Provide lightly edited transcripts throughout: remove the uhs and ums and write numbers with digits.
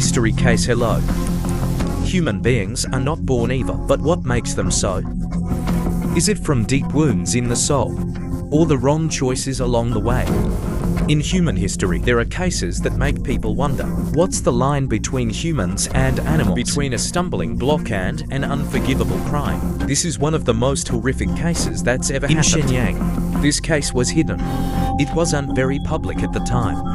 Mystery case. Hello. Human beings are not born evil, but what makes them so? Is it from deep wounds in the soul, or the wrong choices along the way? In human history, there are cases that make people wonder, what's the line between humans and animals? Between a stumbling block and an unforgivable crime. This is one of the most horrific cases that's ever happened. In Shenyang, this case was hidden. It wasn't very public at the time.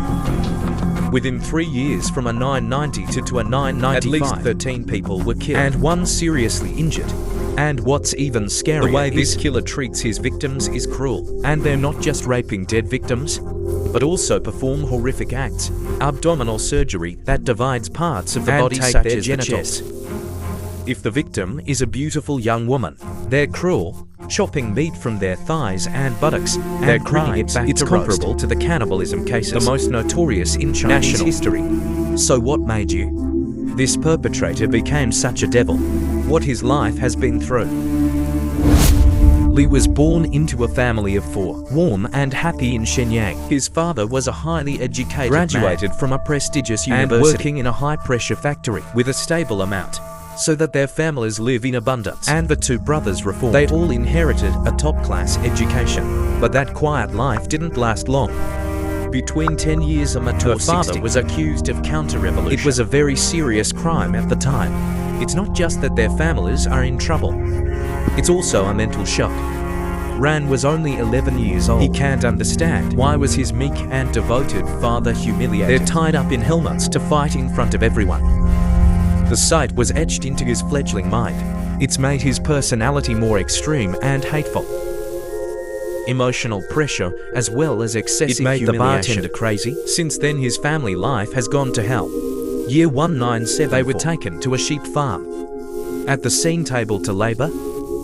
Within 3 years, from a 990 to a 995, at least 13 people were killed and one seriously injured. And what's even scarier, the way this killer treats his victims is cruel. And they're not just raping dead victims, but also perform horrific acts, abdominal surgery that divides parts of the body such as the genitals. If the victim is a beautiful young woman, they're cruel, chopping meat from their thighs and buttocks, their crimes. It's comparable to the cannibalism cases, the most notorious in Chinese history. So what made this perpetrator became such a devil? What his life has been through. Li was born into a family of 4, warm and happy in Shenyang. His father was a highly educated graduated from a prestigious university and working in a high-pressure factory with a stable amount, so that their families live in abundance. And the 2 brothers reformed. They all inherited a top-class education. But that quiet life didn't last long. Between 10 years and mature, the father was accused of counter-revolution. It was a very serious crime at the time. It's not just that their families are in trouble. It's also a mental shock. Ran was only 11 years old. He can't understand why was his meek and devoted father humiliated. They're tied up in helmets to fight in front of everyone. The sight was etched into his fledgling mind. It's made his personality more extreme and hateful. Emotional pressure, as well as excessive humiliation. It made the bartender crazy. Since then his family life has gone to hell. Year 1974, they were taken to a sheep farm. At the scene table to labor,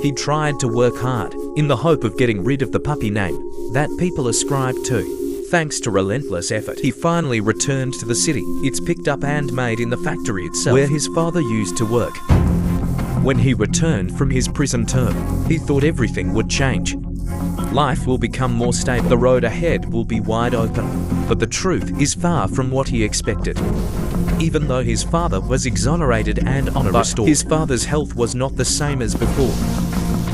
he tried to work hard, in the hope of getting rid of the puppy name that people ascribe to. Thanks to relentless effort, he finally returned to the city. It's picked up and made in the factory itself, where his father used to work. When he returned from his prison term, he thought everything would change. Life will become more stable. The road ahead will be wide open. But the truth is far from what he expected. Even though his father was exonerated and honor restored, his father's health was not the same as before.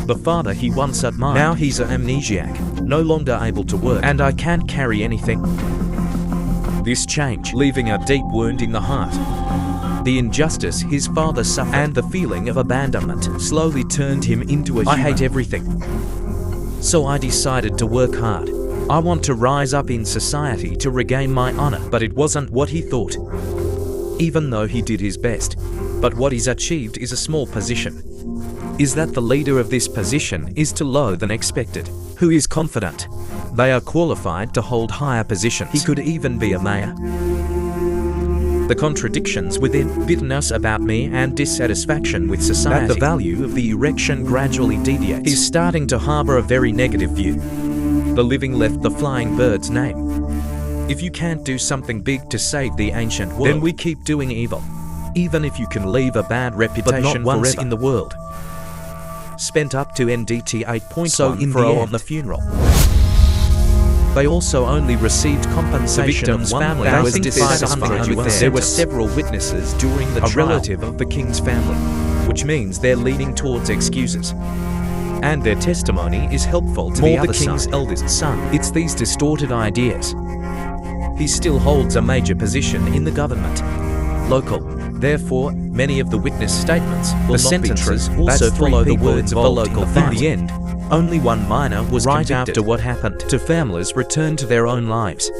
The father he once admired, now he's an amnesiac, no longer able to work, and I can't carry anything. This change, leaving a deep wound in the heart. The injustice his father suffered and the feeling of abandonment slowly turned him into a human. I hate everything. So I decided to work hard. I want to rise up in society to regain my honor. But it wasn't what he thought, even though he did his best. But what he's achieved is a small position. Is that the leader of this position is too low than expected. Who is confident they are qualified to hold higher positions. He could even be a mayor. The contradictions within, bitterness about me and dissatisfaction with society, that the value of the erection gradually deviates. He's starting to harbor a very negative view. The living left the flying bird's name. If you can't do something big to save the ancient world, then we keep doing evil. Even if you can leave a bad reputation, but not once forever in the world. Spent up to NDT 8.1 for on the funeral. They also only received compensation of family was dissatisfied with them. There were several witnesses during the trial, a relative of the king's family, which means they're leaning towards excuses. And their testimony is helpful to the king's eldest son. It's these distorted ideas. He still holds a major position in the government. Local. Therefore, many of the witness statements will not be true. Also follow the words of the local family. In the end, only one minor was convicted. After what happened to families returned to their own lives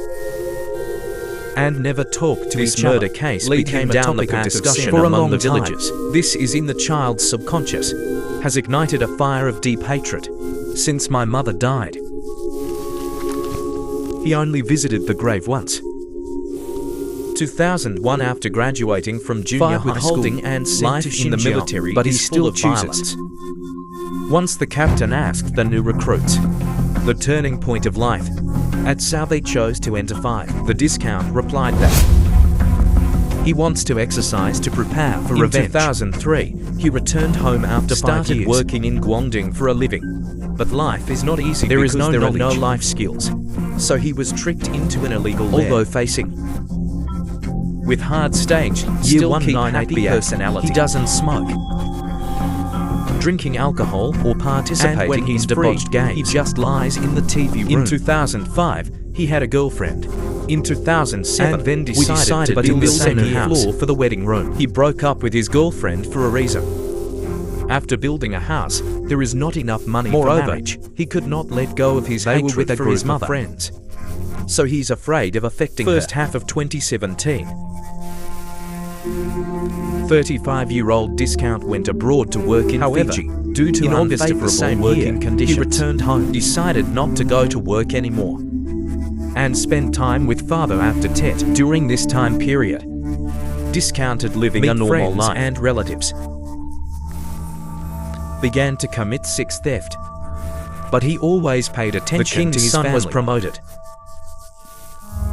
and never talked to each other. This murder case became a topic of discussion among the villagers. This is in the child's subconscious, has ignited a fire of deep hatred. Since my mother died, he only visited the grave once. 2001, after graduating from junior high school and sent to in the military, but he's still chooses. Once the captain asked the new recruits, the turning point of life, at Sao they chose to enter 5. The discount replied that he wants to exercise to prepare for revenge. In 2003, he returned home after 5 years, working in Guangdong for a living. But life is not easy because there are no life skills. So he was tricked into an illegal lair. Although facing With hard stage, still keep happy personality. He doesn't smoke, drinking alcohol, or participating in debauched games. He just lies in the TV room. In 2005, he had a girlfriend. In 2007, and then decided to build the second floor for the wedding room. He broke up with his girlfriend for a reason. After building a house, there is not enough money for marriage. He could not let go of his hatred for his mother. Friends. So he's afraid of affecting first half of 2017. 35-year-old Discount went abroad to work in Fiji. Due to unfavorable working conditions, he returned home, decided not to go to work anymore, and spent time with father after Tet. During this time period, Discounted living a normal life and relatives. Began to commit sex theft, but he always paid attention to his family. The king's son was promoted,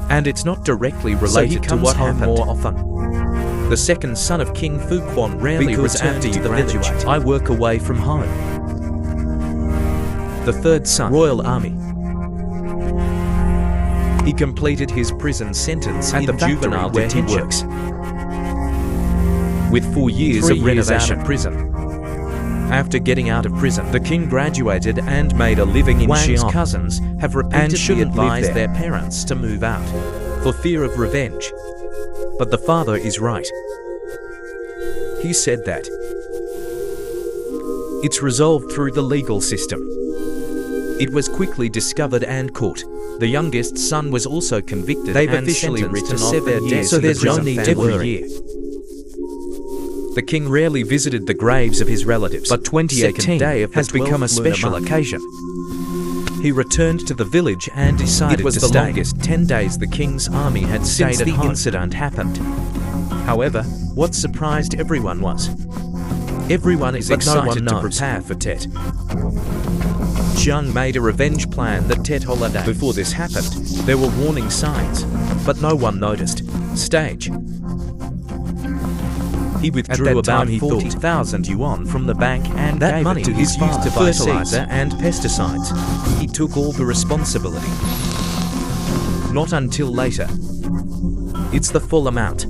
and it's not directly related to what happened more often. The second son of King Fuquan rarely returned to the village. I work away from home. The third son, Royal Army. He completed his prison sentence at the juvenile detention, where he works, with 4 years of renovation of prison. After getting out of prison, the king graduated and made a living in Shenyang. Wang's cousins have repeatedly advised their parents to move out for fear of revenge. But the father is right. He said that it's resolved through the legal system. It was quickly discovered and caught. The youngest son was also convicted. They've officially written off their debt, so there's no need to worry. The king rarely visited the graves of his relatives, but 2018 has become a special occasion. He returned to the village and decided to stay. It was the longest 10 days the king's army had stayed at home since the incident happened. However, what surprised everyone was, everyone is excited to prepare for Tet. Shaogang made a revenge plan that Tet holiday. Before this happened, there were warning signs, but no one noticed. Stage. He withdrew about 40,000 yuan from the bank and that money to his used to fertilizer and pesticides. He took all the responsibility. Not until later. It's the full amount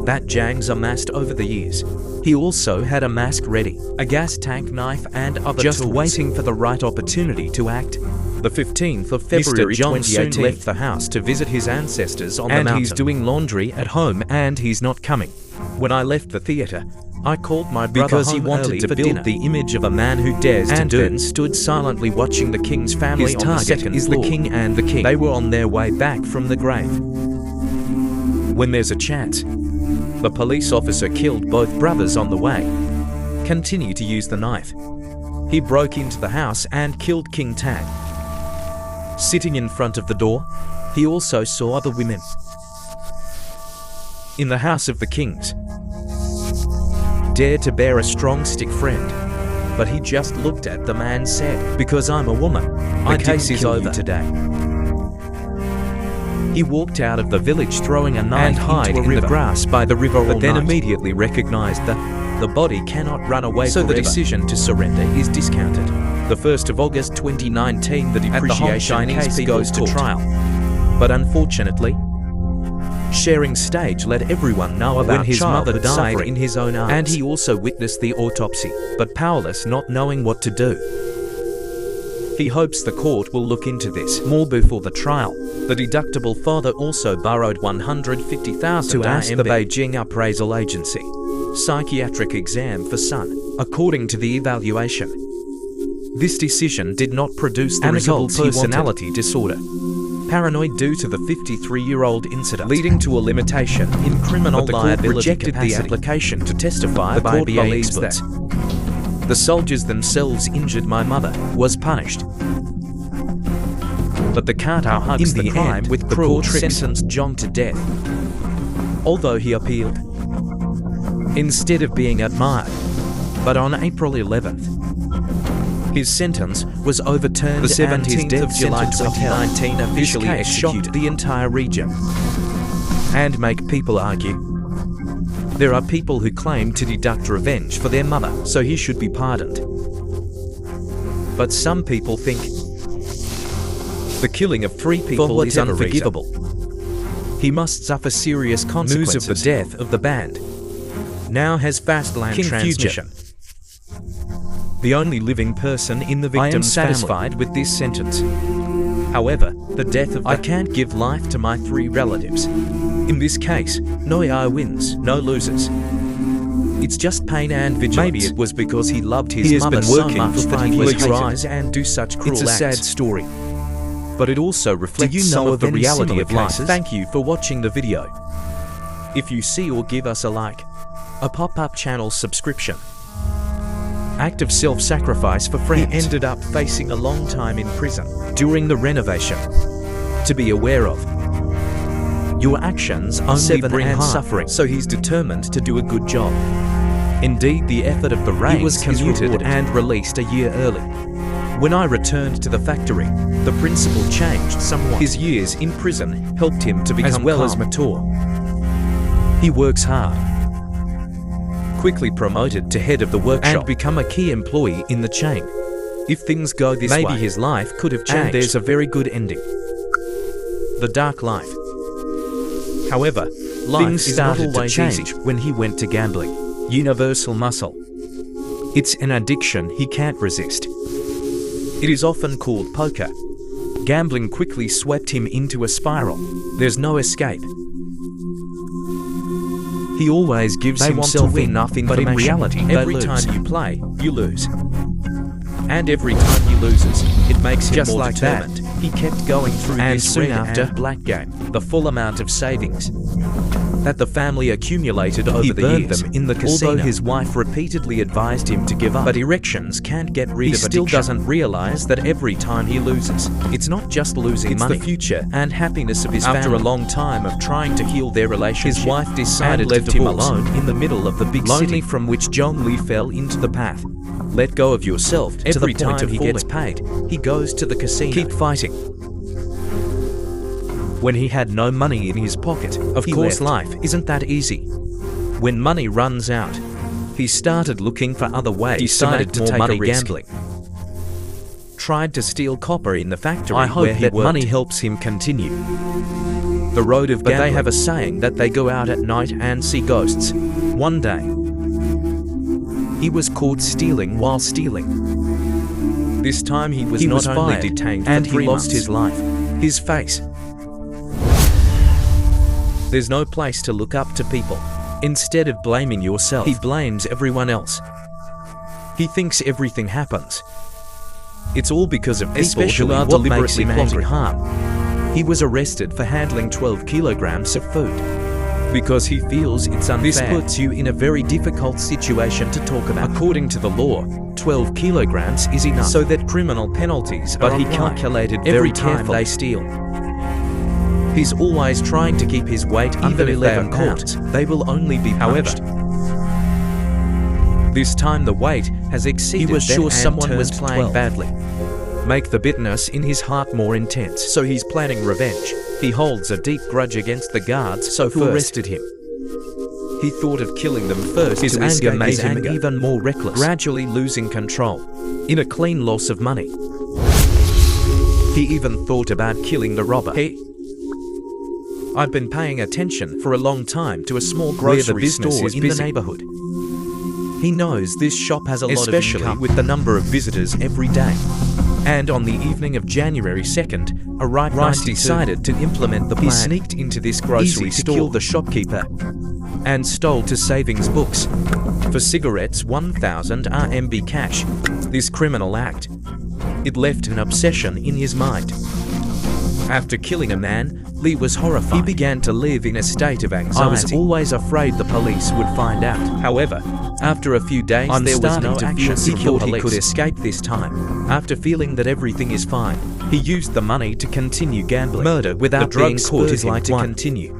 that Zhang's amassed over the years. He also had a mask ready, a gas tank knife and other just tools, waiting for the right opportunity to act. The 15th of February, John soon left the house to visit his ancestors on the mountain. And he's doing laundry at home and he's not coming. When I left the theater, I called my brother because he wanted to build the image of a man who dares to do, and stood silently watching the king's family. His target on the second is floor. The king and the king. They were on their way back from the grave. When there's a chance, the police officer killed both brothers on the way. Continue to use the knife. He broke into the house and killed King Tag. Sitting in front of the door, he also saw other women in the house of the kings. Dared to bear a strong stick friend, but he just looked at the man and said, "Because I'm a woman, the case is over today." He walked out of the village throwing a knife into the grass by the river, but then immediately recognized that the body cannot run away forever. So the decision to surrender is discounted. The 1st of August 2019, the depreciation case goes to trial. But unfortunately, sharing stage let everyone know about when his mother died in his own arms, and he also witnessed the autopsy, but powerless, not knowing what to do. He hopes the court will look into this more before the trial. The deductible father also borrowed 150,000 to ask the Beijing appraisal agency psychiatric exam for son. According to the evaluation, this decision did not produce the results he wanted. Personality disorder. Paranoid due to the 53-year-old incident, leading to a limitation in criminal liability. Rejected capacity. The application to testify. The court believes that the soldiers themselves injured my mother, was punished. But the Qatar hugs the crime with the court sentenced John to death. Although he appealed, instead of being admired. But on April 11th, his sentence was overturned. The 17th of July 2019 officially executed the entire region and make people argue. There are people who claim to deduct revenge for their mother, so he should be pardoned. But some people think the killing of 3 people is unforgivable. He must suffer serious consequences. News of the death of the band now has fast land transmission. The only living person in the victim's family. I am satisfied with this sentence. However, the death of I can't give life to my 3 relatives. In this case, no AI wins, no losers. It's just pain and vigilance. Maybe it was because he loved his mother so much that he would rise and do such cruel acts. It's a sad story, but it also reflects some of the reality of life. Thank you for watching the video. If you see or give us a like, a pop-up channel subscription, act of self-sacrifice for friends. He ended up facing a long time in prison during the renovation. To be aware of, your actions only bring harm, suffering, so he's determined to do a good job. Indeed, the effort of the rains was commuted and released a year early. When I returned to the factory, the principal changed somewhat. His years in prison helped him to become as mature. He works hard, quickly promoted to head of the workshop, and become a key employee in the chain. If things go this way, maybe his life could have changed. And there's a very good ending. The dark life. However, life started to change when he went to gambling. Universal muscle. It's an addiction he can't resist. It is often called poker. Gambling quickly swept him into a spiral. There's no escape. He always gives himself enough information, but in reality, every time you play, you lose. And every time he loses, it makes him just more determined. He kept going through this red and black game. The full amount of savings that the family accumulated over the years. He burned them in the casino. Although his wife repeatedly advised him to give up, but erections can't get rid of addiction. He still doesn't realize that every time he loses, it's not just losing money, it's the future and happiness of his family. After a long time of trying to heal their relationship, his wife decided to leave him alone in the middle of the big city, from which Zhong Li fell into the path. Let go of yourself. Every time he gets paid, he goes to the casino. Keep fighting. When he had no money in his pocket, of course life isn't that easy. When money runs out, he started looking for other ways to make more money gambling. Tried to steal copper in the factory. I hope that money helps him continue the road of gambling. But they have a saying that they go out at night and see ghosts. One day, he was caught stealing while stealing. This time he was not only detained and he lost his life. His face. There's no place to look up to people. Instead of blaming yourself, he blames everyone else. He thinks everything happens. It's all because of people who are deliberately plotting harm. He was arrested for handling 12 kilograms of food because he feels it's unfair. This puts you in a very difficult situation to talk about. According to the law, 12 kilograms is enough so that criminal penalties are applied. But he calculated very carefully they steal. He's always trying to keep his weight under 11 pounds. They will only be punished. However, this time the weight has exceeded. He was sure someone was playing badly. Make the bitterness in his heart more intense. So he's planning revenge. He holds a deep grudge against the guards who arrested him. He thought of killing them first. His anger made him even more reckless, gradually losing control in a clean loss of money. He even thought about killing the robber. I've been paying attention for a long time to a small grocery store in the neighborhood. He knows this shop has a lot of income, especially with the number of visitors every day. And on the evening of January 2nd, a Rice decided to implement the plan. He sneaked into this grocery store, killed the shopkeeper, and stole 2 savings books. For cigarettes, 1,000 RMB cash. This criminal act, it left an obsession in his mind. After killing a man, Li was horrified. He began to live in a state of anxiety. I was always afraid the police would find out. However, after a few days, there was no action. He thought he could escape this time. After feeling that everything is fine, he used the money to continue gambling. Murder without being caught is like to continue.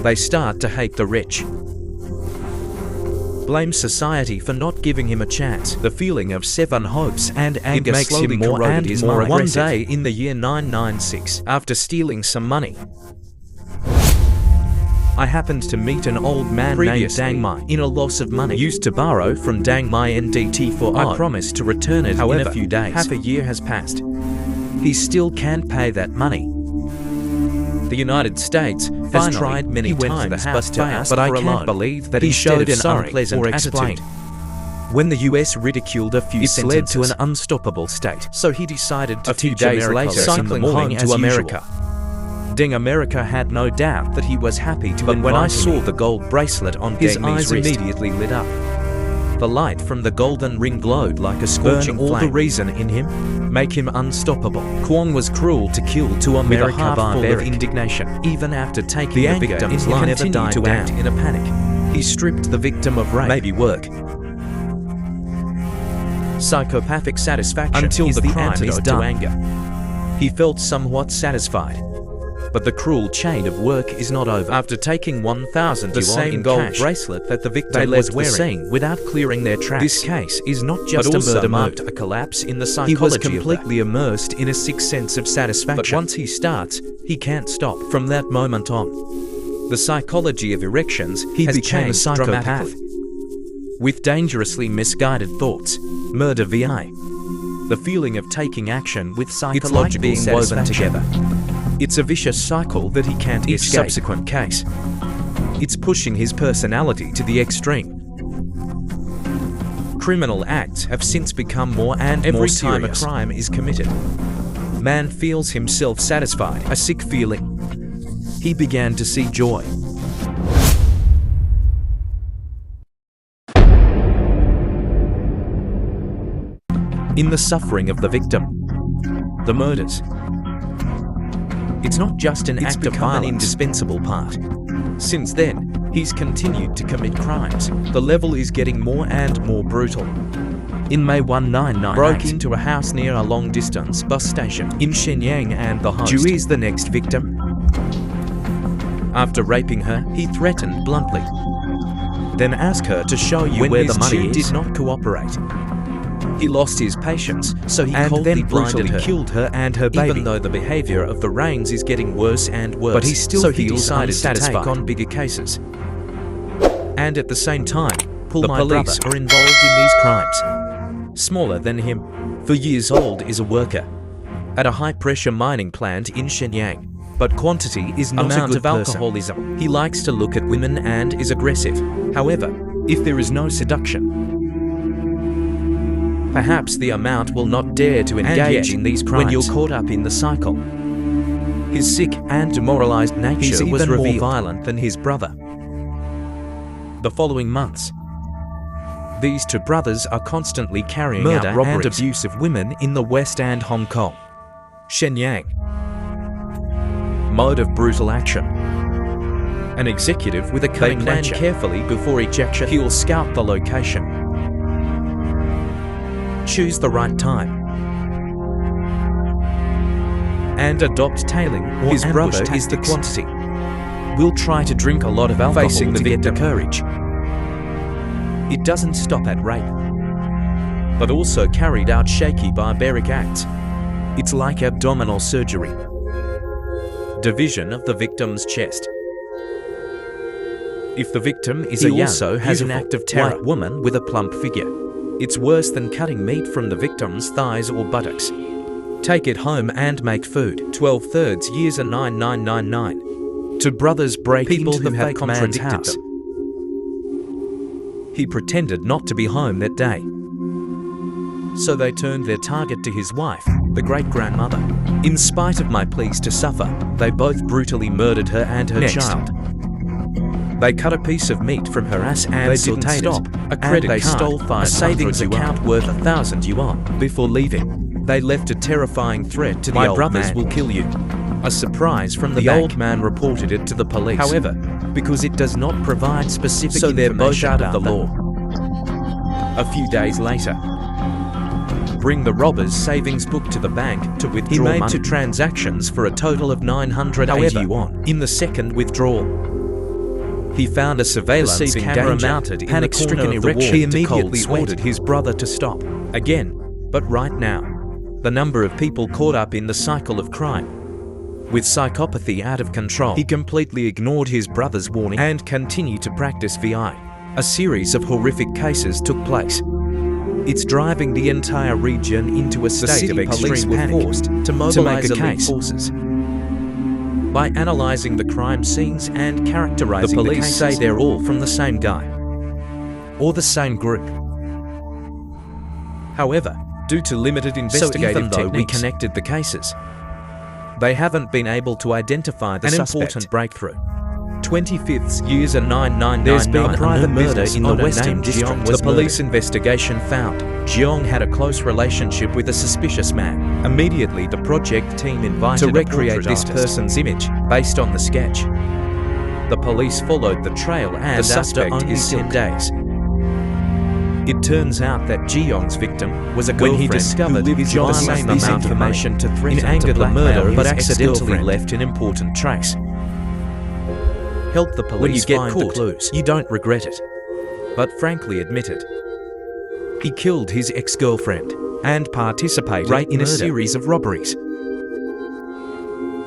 They start to hate the rich. Blame society for not giving him a chance. The feeling of 7 hopes and anger makes him more and more aggressive. One day in the year 996, after stealing some money, I happened to meet an old man named Dang Mai in a loss of money. Used to borrow from Dang Mai NDT for I promised to return it in a few days. Half a year has passed. He still can't pay that money. The United States has tried many times but I can't believe that he showed an unpleasant attitude. When the US ridiculed a few sentences, led to an unstoppable state. So he decided to teach America later, cycling home to America. Deng America had no doubt that he was happy to. But when I saw the gold bracelet on his eyes immediately lit up. The light from the golden ring glowed like a scorching flame. All the reason in him, make him unstoppable. Kwong was cruel to kill to America, with a heart full of indignation. Even after taking the victim's life, never died to act in a panic. He stripped the victim of rape. Maybe work. Psychopathic satisfaction until the crime is done. To anger. He felt somewhat satisfied. But the cruel chain of work is not over. After taking 1,000 yuan in gold bracelet that the victim was wearing without clearing their tracks. This case is not just a murder marked a collapse in the psychology. He was completely immersed in a sick sense of satisfaction. But once he starts, he can't stop. From that moment on, the psychology of erections has become a psychopath. With dangerously misguided thoughts, murder VI. The feeling of taking action with psychological being woven together. It's a vicious cycle that he can't escape. Each subsequent case, it's pushing his personality to the extreme. Criminal acts have since become more and more serious. Every time a crime is committed, man feels himself satisfied, a sick feeling. He began to see joy. In the suffering of the victim, the murders. It's not just an act of violence, an indispensable part. Since then, he's continued to commit crimes. The level is getting more and more brutal. In May 1998, broke into a house near a long-distance bus station in Shenyang and the host Ju is the next victim. After raping her, he threatened bluntly. Then asked her to show you where the money is. Did not cooperate. He lost his patience, so he coldly brutally killed her and her baby. Even though the behavior of the Rains is getting worse and worse, but he still feels unsatisfied to take on bigger cases. And at the same time, the police are involved in these crimes. Smaller than him, 4 years old, is a worker at a high-pressure mining plant in Shenyang. But quantity is not a good alcoholism. He likes to look at women and is aggressive. However, if there is no seduction, perhaps the amount will not dare to engage in these crimes. When you're caught up in the cycle, his sick and demoralized nature was even more violent than his brother. The following months, these two brothers are constantly carrying out robberies and abuse of women in the West and Hong Kong. Shenyang. Mode of brutal action. An executive with a cunning nature. They plan carefully before ejection. He'll scout the location. Choose the right time. And adopt tailing or his brother tactics. Is the quantity. We'll try to drink a lot of alcohol facing the victim. Get the courage. It doesn't stop at rape, but also carried out shaky barbaric acts. It's like abdominal surgery. Division of the victim's chest. If the victim is a young, also has an active white woman with a plump figure. It's worse than cutting meat from the victim's thighs or buttocks. Take it home and make food. 12/3 years and 9999. Two brothers break into the fake man's house. He pretended not to be home that day. So they turned their target to his wife, the great-grandmother. In spite of my pleas to suffer, they both brutally murdered her and her child. They cut a piece of meat from her ass and they didn't stop. A credit card, stole a savings account worth 1,000 yuan. Before leaving, they left a terrifying threat to the old man. My brothers will kill you. A surprise from the bank. Old man reported it to the police. However, because it does not provide specific information, so they're both out of the law. A few days later, bring the robber's savings book to the bank to withdraw money. He made 2 transactions for a total of 980 yuan. In the second withdrawal, he found a surveillance camera mounted in the corner of the wall. He immediately ordered his brother to stop. Again, but right now, the number of people caught up in the cycle of crime. With psychopathy out of control, he completely ignored his brother's warning and continued to practice VI. A series of horrific cases took place. It's driving the entire region into a state of extreme panic. Forced to mobilize elite forces. by analyzing the crime scenes and characterizing the police say they're all from the same guy or the same group. However, due to limited investigative techniques, even though we connected the cases, they haven't been able to identify the suspect. An important breakthrough. 25th years and 999. There's been a private murder in the Western District. The police investigation found Jeong had a close relationship with a suspicious man. Immediately, the project team invited to recreate this person's image based on the sketch. The police followed the trail, and the suspect is 10 days. It turns out that Jeong's victim was a girlfriend when he discovered his the same information to threaten in anger the murder, but accidentally left an important trace. Help the police when you get find caught, the clues. You don't regret it, but frankly admit it. He killed his ex-girlfriend and participated in a series of robberies.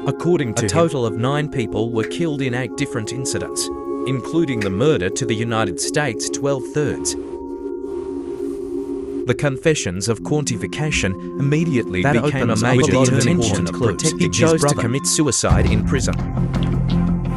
According to him, a total of 9 people were killed in 8 different incidents, including the murder to the United States 12/3. The confessions of quantification immediately became a major turning point. He chose to commit suicide in prison.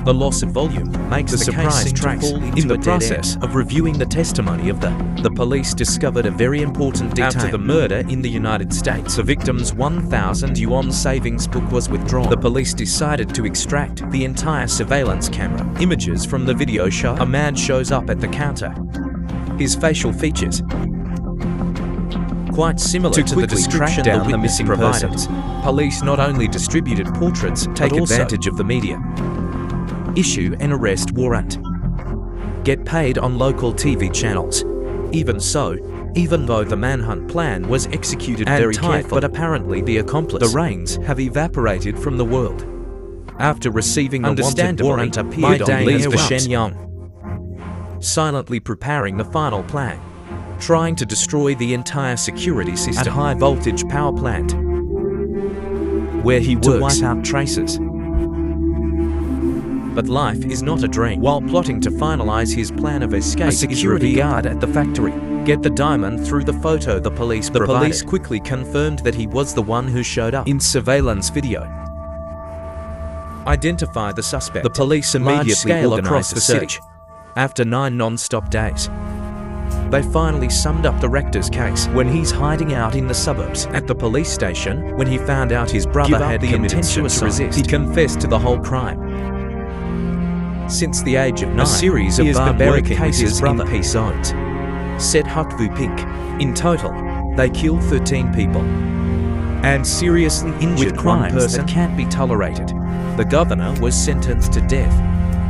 The loss of volume makes the surprise track in the process of reviewing the testimony of the police discovered a very important detail. After the murder in the United States, the victim's 1,000 yuan savings book was withdrawn. The police decided to extract the entire surveillance camera. Images from the video show a man shows up at the counter. His facial features quite similar to the description of the missing persons. Police not only distributed portraits, take advantage of the media, issue an arrest warrant, get paid on local TV channels. Even so, even though the manhunt plan was executed very tight, but apparently the accomplice, the reins have evaporated from the world. After receiving a wanted warrant appeared on Lee's the Shenyang, silently preparing the final plan, trying to destroy the entire security system at high voltage power plant, where he works to wipe out traces. But life is not a dream. While plotting to finalize his plan of escape, a security guard at the factory get the diamond through the photo the police provided. The police quickly confirmed that he was the one who showed up in surveillance video. Identify the suspect. The police immediately organized the search. After 9 non-stop days, they finally summed up the rector's case when he's hiding out in the suburbs. At the police station, when he found out his brother had the intention to resist, he confessed to the whole crime. Since the age of 9, a series of barbaric cases in peace zones, said Huck Vu Pink. In total, they killed 13 people and seriously injured one person that can't be tolerated. The governor was sentenced to death.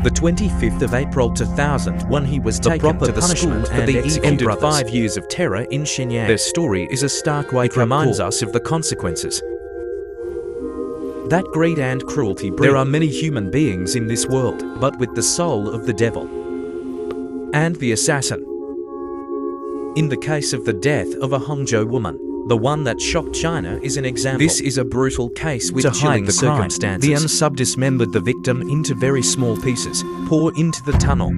The 25th of April 2001, he was taken to the school for the ended 5 years of terror in Shenyang. Their story is a stark wake-up call. It reminds us of the consequences that greed and cruelty bring. There are many human beings in this world, but with the soul of the devil and the assassin. In the case of the death of a Hangzhou woman, the one that shocked China is an example. This is a brutal case with chilling circumstances. The unsub dismembered the victim into very small pieces, pour into the tunnel.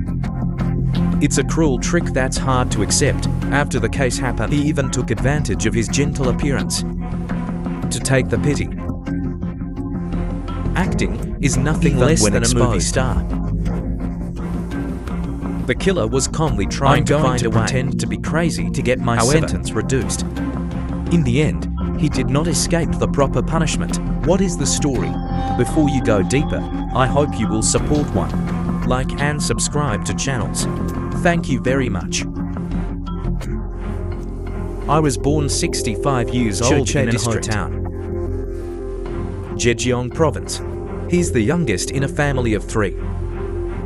It's a cruel trick that's hard to accept. After the case happened, he even took advantage of his gentle appearance to take the pity. Acting is nothing less than a movie star. The killer was calmly trying to find a way. Pretend to be crazy to get my sentence reduced. In the end, he did not escape the proper punishment. What is the story? Before you go deeper, I hope you will support one. Like and subscribe to channels. Thank you very much. I was born 65 years old in Inhumane town, Zhejiang province. He's the youngest in a family of 3.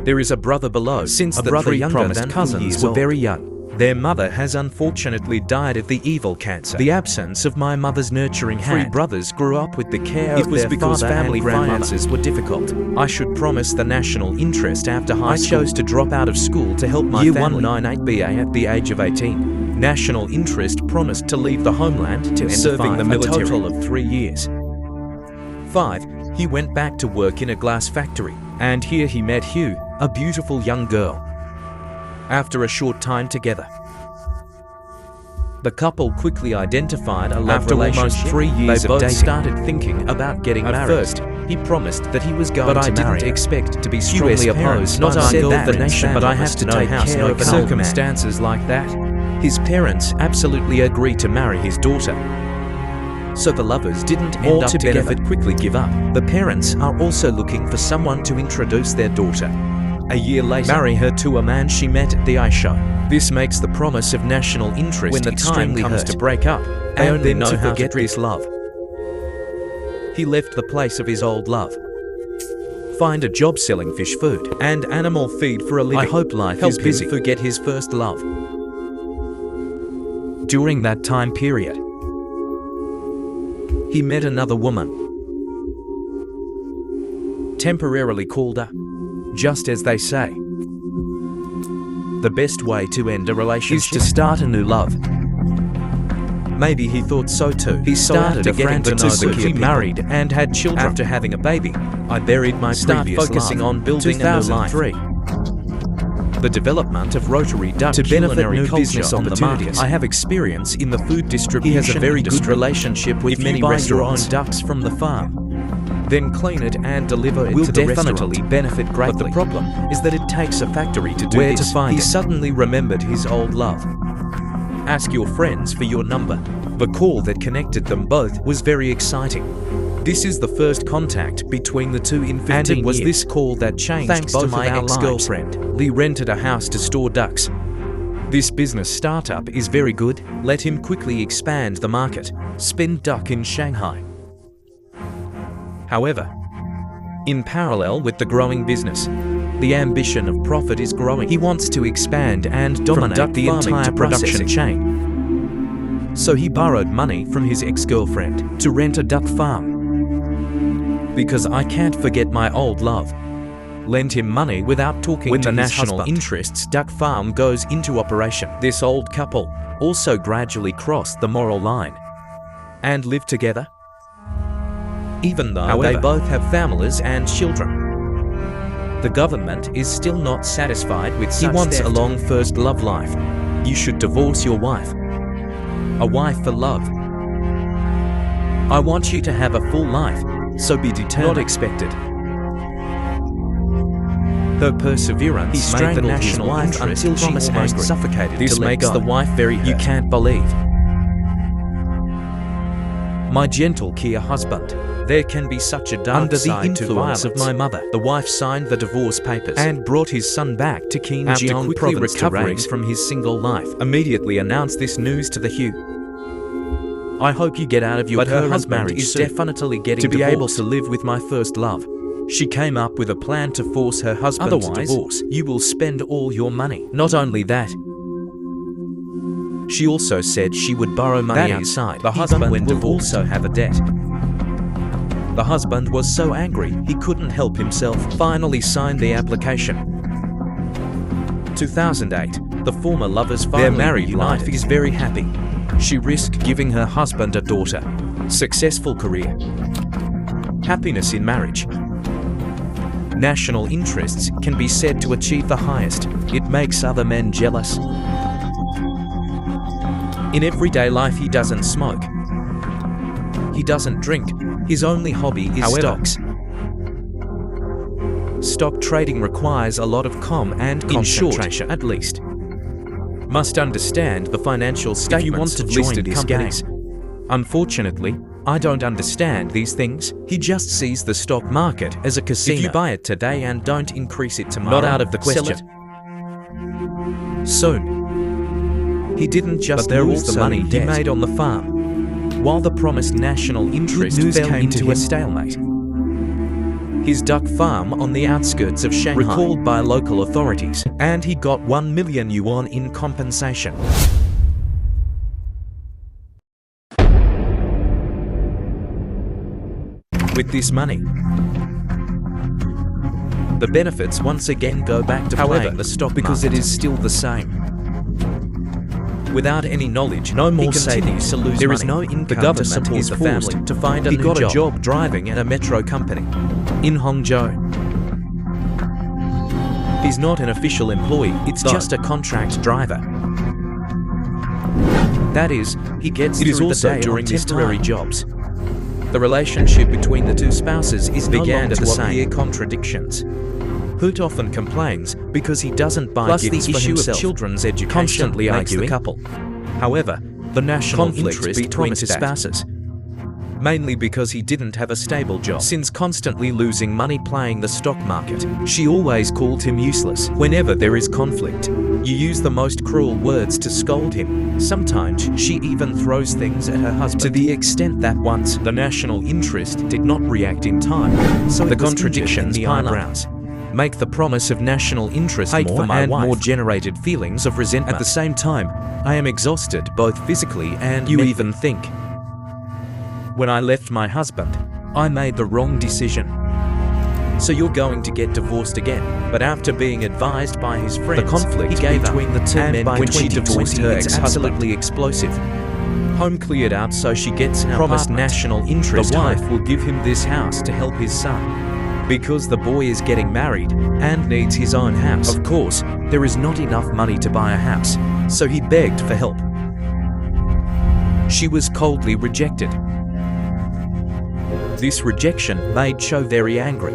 There is a brother below. Since the 3 promised cousins were very young, their mother has unfortunately died of the evil cancer. The absence of my mother's nurturing hand. 3 brothers grew up with the care of their father, family finances were difficult. I should promise the national interest after high school. I chose to drop out of school to help my family. Year 198 BA at the age of 18. National interest promised to leave the homeland to serving the military. A total of 3 years. 5. He went back to work in a glass factory, and here he met Hugh, a beautiful young girl. After a short time together, the couple quickly identified a love relationship. After almost 3 years they both started thinking about getting married. At first, He promised that he was going but to I marry didn't her. expect to be US strongly parents opposed. not Not only I the nation, but I have to take care of circumstances like that. His parents absolutely agreed to marry his daughter. So the lovers didn't end up together. Benefit quickly give up. The parents are also looking for someone to introduce their daughter. A year later, marry her to a man she met at the ice show. This makes the promise of national interest when the time comes to break up. They only know how to forget this love. He left the place of his old love. Find a job selling fish food and animal feed for a living. I hope life is busy. Forget his first love. During that time period, he met another woman. Temporarily called her. Just as they say, the best way to end a relationship is to start a new love. Maybe he thought so too. He started getting to know the kid, married and had children. After having a baby, I buried my previous focusing on building a new life. The development of rotary duck to benefit new business on the market. I have experience in the food distribution. He has a very good relationship with many restaurants. Your own ducks from the farm, then clean it and deliver it to the restaurant. Will definitely benefit greatly. But the problem is that it takes a factory to do where this. To find he suddenly remembered his old love. Ask your friends for your number. The call that connected them both was very exciting. This is the first contact between the two in 15 years. And it was this call that changed both of our ex-girlfriend. Lee rented a house to store ducks. This business startup is very good. Let him quickly expand the market. Spin duck in Shanghai. However, in parallel with the growing business, the ambition of profit is growing. He wants to expand and dominate the entire production chain. So he borrowed money from his ex-girlfriend to rent a duck farm. Because I can't forget my old love. Lent him money without talking to his husband. When the national interests duck farm goes into operation, this old couple also gradually crossed the moral line and live together. Even though they both have families and children. The government is still not satisfied with such. He wants a long first love life. You should divorce your wife. A wife for love. I want you to have a full life, so be determined. Not expected. Her perseverance made the national wife until she almost suffocated. This makes the wife very hurt. You can't believe. My gentle Kia husband. There can be such a dark side to violence. Under the influence of my mother, the wife signed the divorce papers and brought his son back to Shenyang province, recovering from his single life. Immediately announced this news to the Hugh. I hope you get out of your current marriage is definitely getting to be able to live with my first love. She came up with a plan to force her husband to divorce. You will spend all your money. Not only that, she also said she would borrow money outside. The husband will also have a debt. The husband was so angry he couldn't help himself. Finally signed the application. 2008, the former lovers finally their married life is very happy. She risked giving her husband a daughter. Successful career. Happiness in marriage. National interests can be said to achieve the highest. It makes other men jealous. In everyday life he doesn't smoke. He doesn't drink. His only hobby is stocks. Stock trading requires a lot of calm and concentration, at least. Must understand the financial statements of listed companies. Unfortunately, I don't understand these things. He just sees the stock market as a casino. If you buy it today and don't increase it tomorrow, not out of the question. Soon. He didn't just lose the money he made on the farm. While the promised national interest fell into a stalemate. His duck farm on the outskirts of Shanghai recalled by local authorities, and he got 1 million yuan in compensation. With this money, the benefits once again go back to playing the stock because it is still the same. Without any knowledge, no more savings to lose. There is no income. The government is forced to find a new job. He got a job driving at a metro company in Hangzhou. He's not an official employee. It's just a contract driver. That is, he gets through the day during temporary jobs. The relationship between the two spouses is began to to appear appear contradictions. Hoot often complains because he doesn't buy Plus, gifts the for issue of himself. children's education Constantly makes the arguing. couple. However, the national Conflict interest between promised spouses. Mainly because he didn't have a stable job. Since constantly losing money playing the stock market, she always called him useless. Whenever there is conflict, you use the most cruel words to scold him. Sometimes she even throws things at her husband, to the extent that once the national interest did not react in time, so the contradictions pile up, make the promise of national interest Hate more for my and wife. more generated feelings of resentment. At the same time, I am exhausted both physically and mentally. Even think. When I left my husband, I made the wrong decision. So you're going to get divorced again. But after being advised by his friends, the conflict he gave between the two men when she divorced her it's absolutely explosive. Home cleared out, so she gets an promised national interest. The wife will give him this house to help his son, because the boy is getting married and needs his own house. Of course, there is not enough money to buy a house, so he begged for help. She was coldly rejected. This rejection made Cho very angry.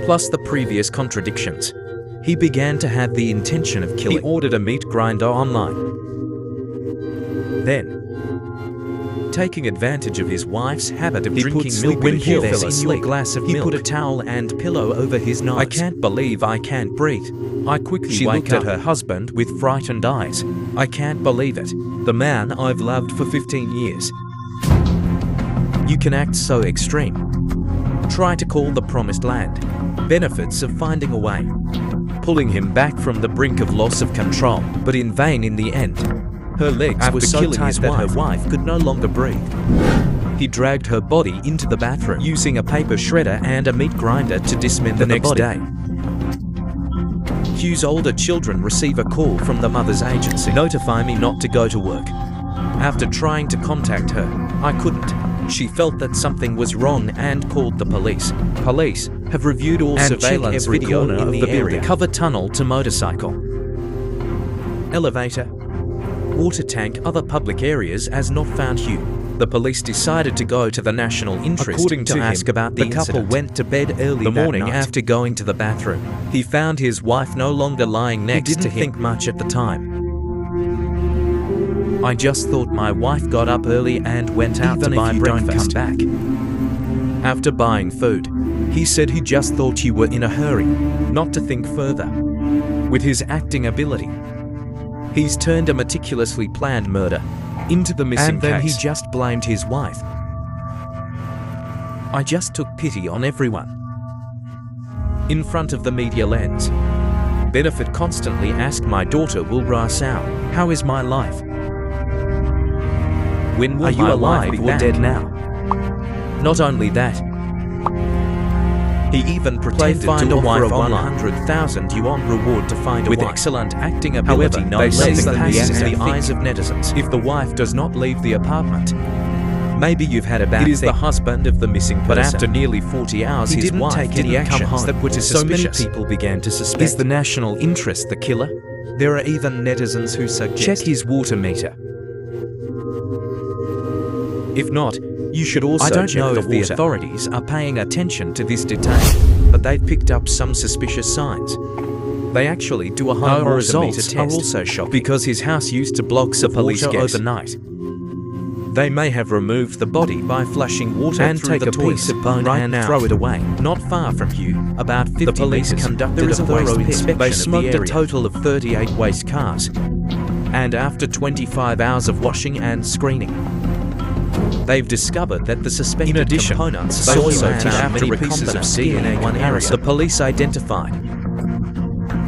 Plus the previous contradictions, he began to have the intention of killing. He ordered a meat grinder online. Then, taking advantage of his wife's habit of drinking milk when he fell asleep, he put a towel and pillow over his nose. I can't believe I can't breathe. I quickly looked at her husband with frightened eyes. I can't believe it. The man I've loved for 15 years. You can act so extreme. Try to call the promised land. Benefits of finding a way. Pulling him back from the brink of loss of control, but in vain in the end. Her legs were so tight that her wife could no longer breathe. He dragged her body into the bathroom, using a paper shredder and a meat grinder to dismember the next day. Hugh's older children receive a call from the mother's agency. Notify me not to go to work. After trying to contact her, I couldn't. She felt that something was wrong and called the police. Police have reviewed all surveillance video in the area. Cover tunnel to motorcycle, elevator, water tank, other public areas as not found Hugh. The police decided to go to the national interest. According to ask about the couple went to bed early the morning after going to the bathroom. He found his wife no longer lying next to him. He didn't think much at the time. I just thought my wife got up early and went out to buy breakfast. Don't come back. After buying food, he said he just thought you were in a hurry, not to think further. With his acting ability, he's turned a meticulously planned murder into the missing case. And then he just blamed his wife. I just took pity on everyone. In front of the media lens, Benefit constantly asked my daughter will Rasao, how is my life? When will you alive or dead now? Not only that, he even pretended to offer a 100,000 yuan reward to find a wife. With excellent acting ability, however, no less than the eyes of netizens. If the wife does not leave the apartment, maybe you've had a bad thing. It is the husband of the missing person. But after nearly 40 hours, his wife take any actions that were too suspicious. So many people began to suspect. Is the national interest the killer? There are even netizens who suggest check his water meter. If not, you should also check the water. I don't know if the authorities are paying attention to this detail, but they've picked up some suspicious signs. They actually do a home water meter test. Are also shocking because his house used to block the police overnight. They may have removed the body by flushing water and through take a piece of bone and throw it away. Not far from Hugh, about 50 the police meters, conducted a thorough inspection. They smoked a total of 38 waste cars, and after 25 hours of washing and screening, they've discovered that the suspected components they also found many pieces of DNA in one area. The police identified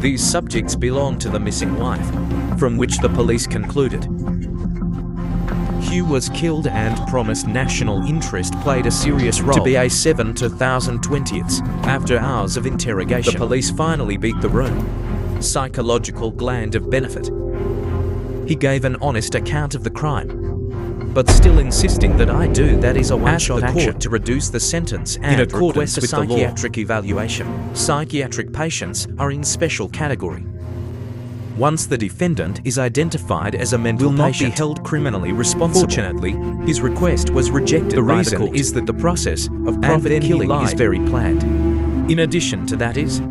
these subjects belong to the missing wife, from which the police concluded Hugh was killed and promised national interest played a serious role. To be a 7 to 1020ths. After hours of interrogation, the police finally beat the room. Psychological gland of Benefit. He gave an honest account of the crime, but still insisting that I do that is a one-shot action to reduce the sentence and in accordance with the psychiatric evaluation. Psychiatric patients are in special category. once the defendant is identified as a mental patient, will not be held criminally responsible. Fortunately, his request was rejected by the court. The reason is that the process of profit killing is very planned. In addition to that is,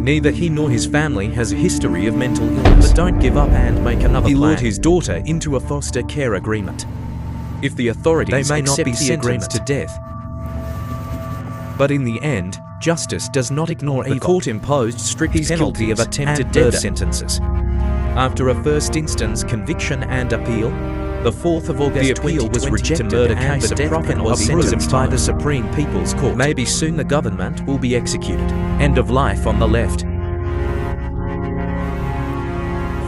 neither he nor his family has a history of mental illness. But don't give up and make another plan. He lured his daughter into a foster care agreement. If the authorities they may not be sentenced to death. But in the end, justice does not ignore evil. The court imposed strict penalty of attempted death sentences. After a first instance conviction and appeal, the 4th of August, the appeal was rejected and the death penalty was sentenced by the Supreme People's Court. Maybe soon the government will be executed. End of life on the left.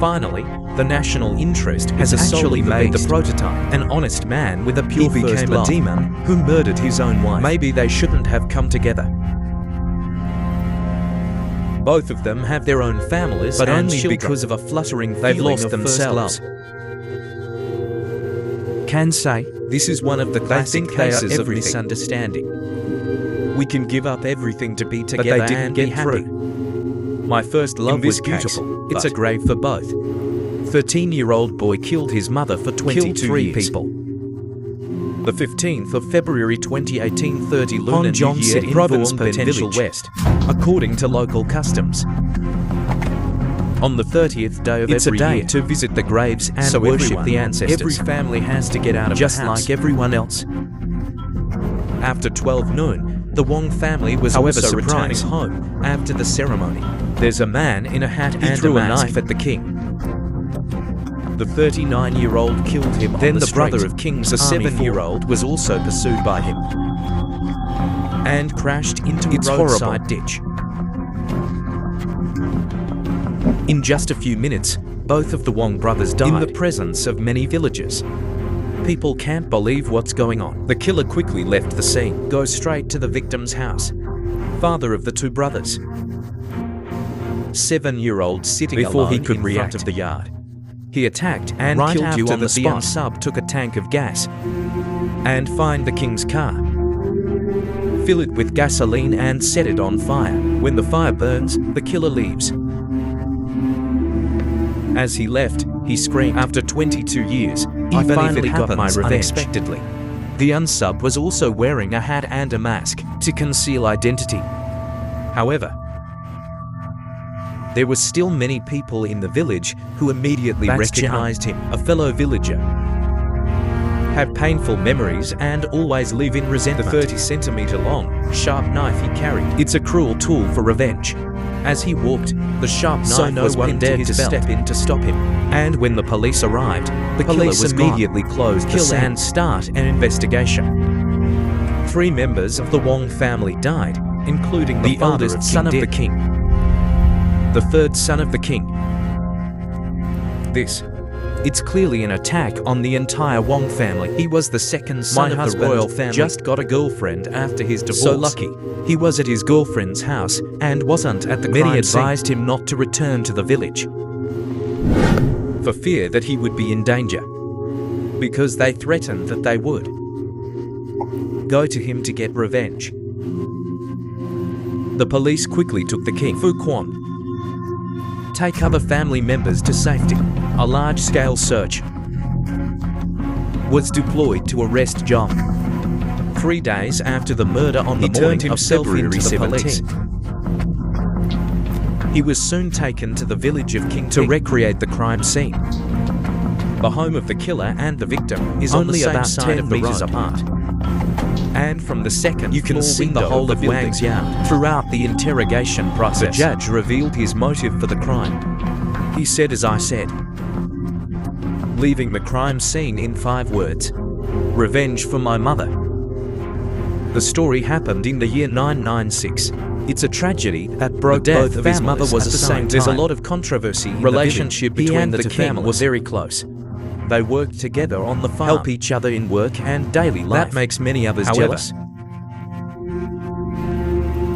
Finally, the national interest has actually made the prototype, an honest man with a pure first love. He became a demon who murdered his own wife. Maybe they shouldn't have come together. Both of them have their own families, but only children. Because of a fluttering they've lost themselves. Can say this is one of the classic cases of misunderstanding. We can give up everything to be together, but they didn't get through. My first love was beautiful. It's a grave for both. 13-year-old boy killed his mother for 23 people. The 15th of February 2018, 30 Lunar New Year in Province Potential West, according to local customs. On the 30th day of every year, to visit the graves and worship the ancestors. Every family has to get out of just the house, like everyone else. After 12 noon, the Wong family was also returning home after the ceremony. There's a man in a hat and threw a knife at the king. The 39-year-old killed him. Then the brother of King's the 7-year-old was also pursued by him and crashed into a roadside ditch. In just a few minutes, both of the Wong brothers died in the presence of many villagers. People can't believe what's going on. The killer quickly left the scene, goes straight to the victim's house. Father of the two brothers, 7-year-old sitting before he could react front of the yard. He attacked and killed you on the spot. The sub took a tank of gas and find the king's car. Fill it with gasoline and set it on fire. When the fire burns, the killer leaves. As he left, he screamed, "After 22 years, I finally got my revenge." Unexpectedly, the unsub was also wearing a hat and a mask to conceal identity. However, there were still many people in the village who immediately recognized him, a fellow villager. Have painful memories and always live in resentment. The 30-centimeter long, sharp knife he carried. It's a cruel tool for revenge. As he walked, the sharp knife was pinned to his belt. Step in to stop him. And when the police arrived, the police immediately closed the scene and start an investigation. 3 members of the Wong family died, including the eldest son of the king, the 3rd son of the king. It's clearly an attack on the entire Wong family. He was the 2nd son of the royal family. Just got a girlfriend after his divorce. So lucky, he was at his girlfriend's house and wasn't at the crime scene. Many advised him not to return to the village for fear that he would be in danger, because they threatened that they would go to him to get revenge. The police quickly took the king, Fu Quan, take other family members to safety. A large-scale search was deployed to arrest Zhang. 3 days after the murder on the morning of February 17th, he was soon taken to the village of King to recreate the crime scene. The home of the killer and the victim is only about 10 meters apart. And from the second, you can see the whole of Wang's yard. Throughout the interrogation process, the judge revealed his motive for the crime. He said, "As I said," leaving the crime scene in 5 words: "Revenge for my mother." The story happened in the year 996. It's a tragedy that broke both of his mother was at the same time. There's a lot of controversy in relationship between the two families. Were very close. They worked together on the farm, help each other in work and daily life. That makes many others jealous.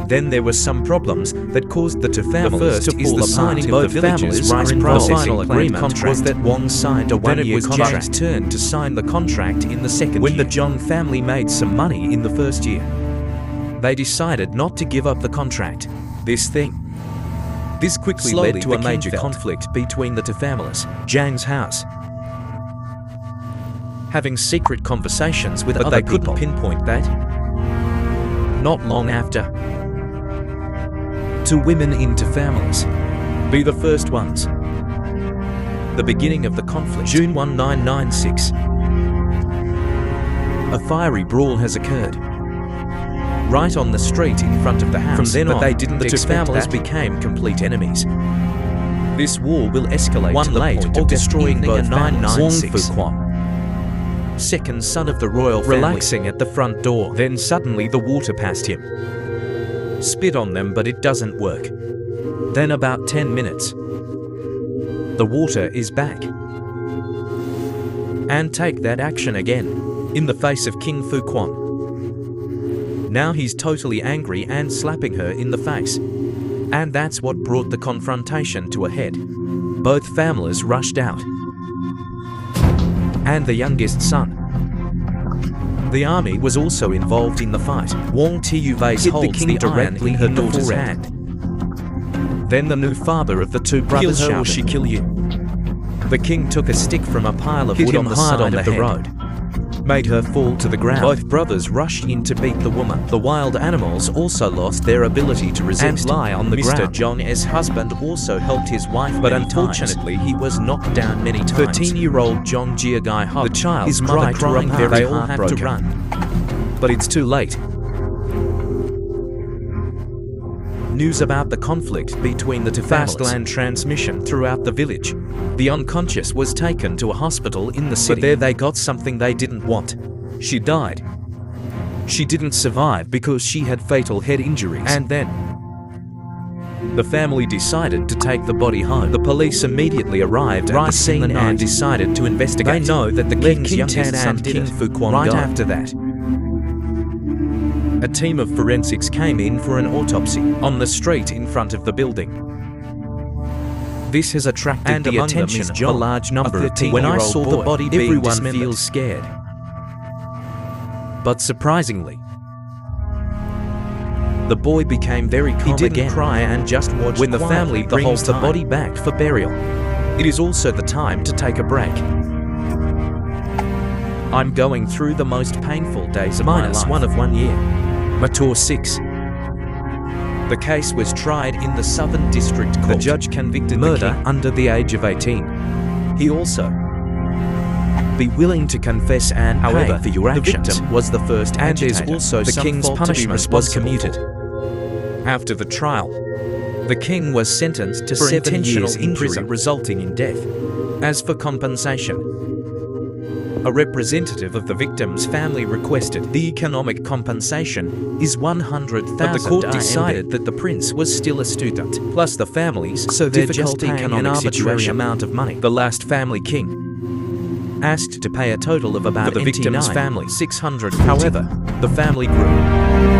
Then there were some problems that caused the two families to fall apart. Both families' rice processing agreement was that Wong signed a 1-year contract. Turned to sign the contract in the second year. When the Zhang family made some money in the first year, they decided not to give up the contract. This thing This quickly led to a major conflict between the two families. Zhang's house, having secret conversations with other people. They couldn't pinpoint that. Not long after, two women into families be the first ones. The beginning of the conflict. June 1996. A fiery brawl has occurred right on the street in front of the house. From then on, the two families became complete enemies. This war will escalate to the point of destroying both families. Wang Fuquan, second son of the royal family, relaxing at the front door. Then suddenly the water passed him. Spit on them, but it doesn't work. Then about 10 minutes, the water is back. And take that action again, in the face of King Fuquan. Now he's totally angry and slapping her in the face. And that's what brought the confrontation to a head. Both families rushed out. And the youngest son. The army was also involved in the fight. Wang Tiyuwei's holds the directly in her daughter's hand. Then the new father of the two brothers shouted, "Kill her or she kill you." The king took a stick from a pile of wood on the side of the road, made her fall to the ground. Both brothers rushed in to beat the woman. The wild animals also lost their ability to resist and lie on the ground. Mr. Zhang's husband also helped his wife, but unfortunately he was knocked down many times. 13-year-old Zhang Jiagai Hop, the child, his mother crying very they all have to run. But it's too late. News about the conflict between the two families. Fast-land transmission throughout the village. The unconscious was taken to a hospital in the city. But there they got something they didn't want. She died. She didn't survive because she had fatal head injuries. And then the family decided to take the body home. The police immediately arrived at the scene and decided to investigate. They know that the king's youngest son, King Fuquan, right after that. A team of forensics came in for an autopsy on the street in front of the building. This has attracted the attention of a large number of people. When I saw the body being dismembered, everyone feels scared. But surprisingly, the boy became very calm again. He didn't cry and just watched when the family brings the body back for burial. It is also the time to take a break. I'm going through the most painful days of my life. -1 of 1 year. Matur 6. The case was tried in the Southern District Court. The judge convicted murder under the age of 18. He also be willing to confess and pay for your actions. The victim was the first and there's also the king's punishment was commuted. After the trial, the king was sentenced to 7 years in prison, resulting in death. As for compensation, a representative of the victim's family requested the economic compensation is 100,000. But the court decided that the prince was still a student, plus the families, so they're just paying an arbitrary amount of money. The last family king asked to pay a total of about for the victim's family 600. However, the family grew.